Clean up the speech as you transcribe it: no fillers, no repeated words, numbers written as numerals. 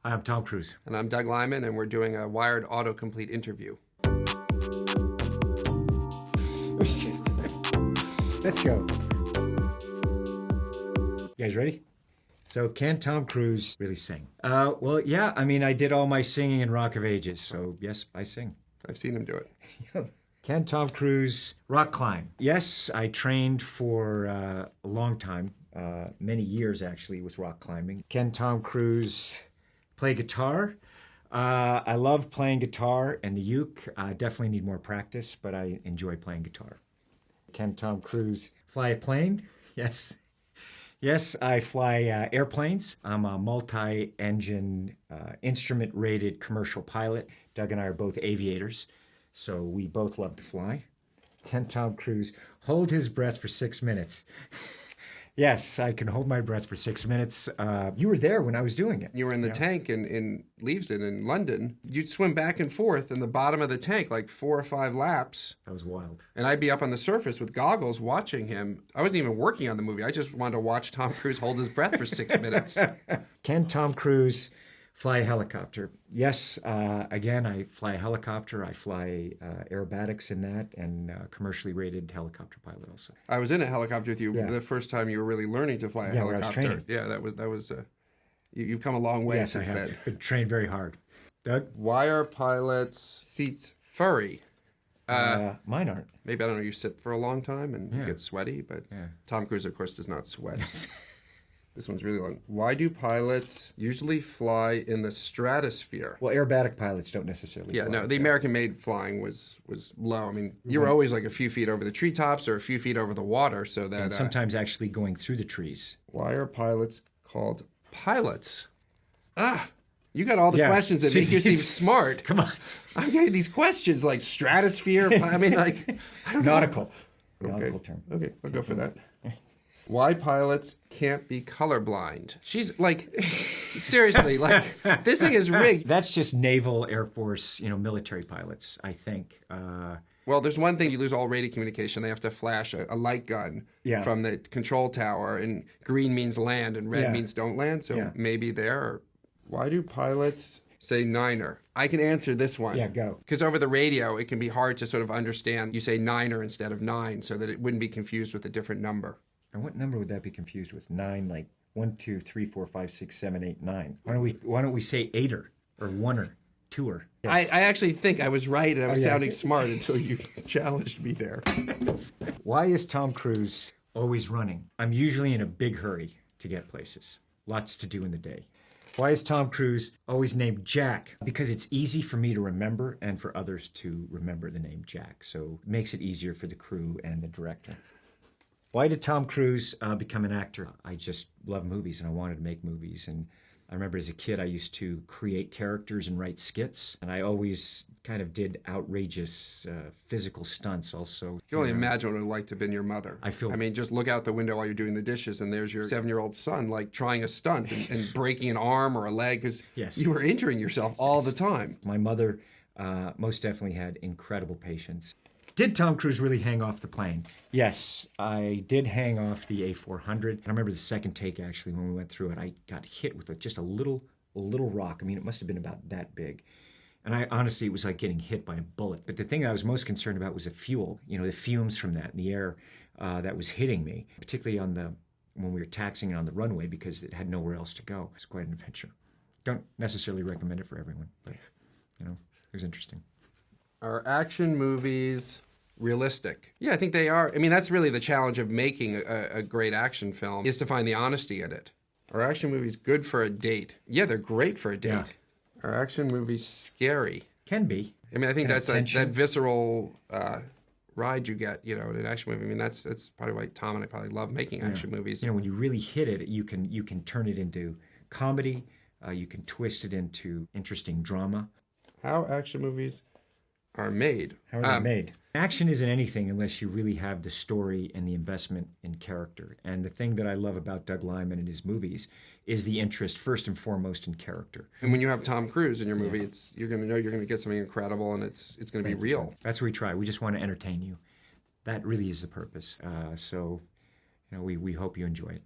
Hi, I'm Tom Cruise. And I'm Doug Liman, and we're doing a Wired autocomplete interview. Let's go. You guys ready? So, can Tom Cruise really sing? Well, yeah. I mean, I did all my singing in Rock of Ages, so yes, I sing. I've seen him do it. Can Tom Cruise rock climb? Yes, I trained for a long time, many years actually, with rock climbing. Can Tom Cruise play guitar? I love playing guitar and the uke. I definitely need more practice, but I enjoy playing guitar. Can Tom Cruise fly a plane? Yes. Yes, I fly airplanes. I'm a multi-engine, instrument-rated commercial pilot. Doug and I are both aviators, so we both love to fly. Can Tom Cruise hold his breath for 6 minutes? Yes, I can hold my breath for 6 minutes. You were there when I was doing it. You were in the tank in Leavesden in London. You'd swim back and forth in the bottom of the tank like 4 or 5 laps. That was wild. And I'd be up on the surface with goggles watching him. I wasn't even working on the movie. I just wanted to watch Tom Cruise hold his breath for 6 minutes. Can Tom Cruise fly a helicopter? Yes, again, I fly a helicopter. I fly aerobatics in that, and commercially rated helicopter pilot also. I was in a helicopter with you the first time you were really learning to fly a helicopter. Where I was training. Yeah, that was you've come a long way since then. Yes, I have been trained very hard. Doug? Why are pilots' seats furry? Mine aren't. Maybe, I don't know, you sit for a long time and you get sweaty, but Tom Cruise, of course, does not sweat. This one's really long. Why do pilots usually fly in the stratosphere? Well, aerobatic pilots don't necessarily fly. No, the American-made flying was low. I mean, you were always like a few feet over the treetops or a few feet over the water, so that... And sometimes actually going through the trees. Why are pilots called pilots? You got all the questions that make you seem smart. Come on. I'm getting these questions like stratosphere. I mean, like... I don't Nautical. know. Nautical term. Okay, I'll go for that. Why pilots can't be colorblind? She's like, seriously, like, this thing is rigged. That's just Naval, Air Force, military pilots, I think. Well, there's one thing, you lose all radio communication. They have to flash a light gun from the control tower, and green means land, and red means don't land, so maybe there. Why do pilots say niner? I can answer this one. Yeah, go. Because over the radio, it can be hard to sort of understand. You say niner instead of 9, so that it wouldn't be confused with a different number. And what number would that be confused with? 9, like 1, 2, 3, 4, 5, 6, 7, 8, 9. Why don't we say 8er or 1er, 2er? Yeah. I actually think I was right and I was sounding smart until you challenged me there. Why is Tom Cruise always running? I'm usually in a big hurry to get places. Lots to do in the day. Why is Tom Cruise always named Jack? Because it's easy for me to remember and for others to remember the name Jack. So it makes it easier for the crew and the director. Why did Tom Cruise become an actor? I just love movies and I wanted to make movies. And I remember as a kid I used to create characters and write skits. And I always kind of did outrageous physical stunts also. You can only imagine what it would like to have been your mother. I mean, just look out the window while you're doing the dishes and there's your 7-year-old son like trying a stunt and breaking an arm or a leg because you were injuring yourself all the time. My mother most definitely had incredible patience. Did Tom Cruise really hang off the plane? Yes, I did hang off the A400. I remember the second take, actually, when we went through it, I got hit with just a little rock. I mean, it must have been about that big. And honestly, it was like getting hit by a bullet. But the thing I was most concerned about was the fuel, the fumes from that in the air that was hitting me, particularly when we were taxiing it on the runway because it had nowhere else to go. It was quite an adventure. Don't necessarily recommend it for everyone, but, it was interesting. Are action movies realistic? Yeah, I think they are. I mean, that's really the challenge of making a great action film is to find the honesty in it. Are action movies good for a date? Yeah, they're great for a date. Yeah. Are action movies scary? Can be. I mean, I think that's that visceral ride you get, in an action movie. I mean, that's probably why Tom and I probably love making action movies. When you really hit it, you can turn it into comedy. You can twist it into interesting drama. How action movies are made. How are they made? Action isn't anything unless you really have the story and the investment in character. And the thing that I love about Doug Liman and his movies is the interest, first and foremost, in character. And when you have Tom Cruise in your movie, you're going to know you're going to get something incredible, and it's going to be real. That's what we try. We just want to entertain you. That really is the purpose. So, we hope you enjoy it.